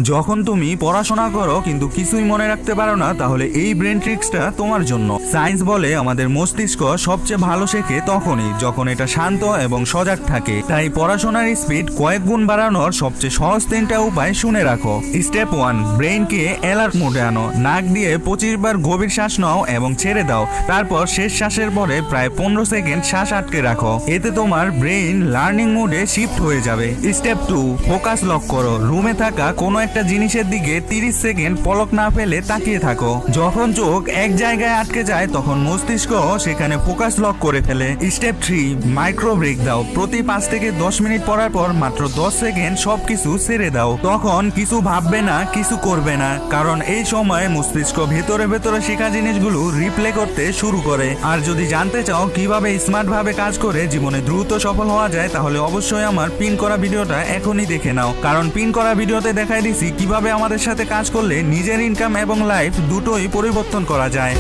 যখন তুমি পড়াশোনা করো কিন্তু কিছুই মনে রাখতে পারো না, তাহলে এই ব্রেন ট্রিক্সটা তোমার জন্য। সায়েন্স বলে আমাদের মস্তিষ্ক সবচেয়ে ভালো শেখে তখনই যখন এটা শান্ত এবং সজাগ থাকে। তাই পড়াশোনার স্পিড কয়েক গুণ বাড়ানোর সবচেয়ে সহজ 3টা উপায় শুনে রাখো। স্টেপ 1, ব্রেইনকে অ্যালার্ট মোডে আনো। নাক দিয়ে 25 বার গভীর শ্বাস নাও এবং ছেড়ে দাও। তারপর শেষ শ্বাসের পরে প্রায় 15 সেকেন্ড শ্বাস আটকে রাখো। এতে তোমার ব্রেইন লার্নিং মোডে শিফট হয়ে যাবে। স্টেপ 2, ফোকাস লক করো। রুমে থাকা কোনো একটা জিনিসের দিকে 30 সেকেন্ড পলক না ফেলে তাকিয়ে থাকো। যখন চোখ এক জায়গায় আটকে যায় তখন মস্তিষ্ক সেখানে ফোকাস লক করে ফেলে। স্টেপ 3, মাইক্রো ব্রেক দাও। প্রতি 5 থেকে 10 মিনিট পড়ার পর মাত্র 10 সেকেন্ড সবকিছু ছেড়ে দাও। তখন কিছু ভাববে না, কিছু করবে না, কারণ এই সময় মস্তিষ্ক ভেতরে ভেতরে শেখা জিনিসগুলো রিপ্লে করতে শুরু করে। আর যদি জানতে চাও কিভাবে স্মার্ট ভাবে কাজ করে জীবনে দ্রুত সফল হওয়া যায়, তাহলে অবশ্যই আমার পিন করা ভিডিওটা এখনই দেখে নাও। কারণ পিন করা ভিডিওতে দেখাই দিছি কিভাবে আমাদের সাথে কাজ করলে নিজের ইনকাম এবং লাইফ দুটোই পরিবর্তন করা যায়।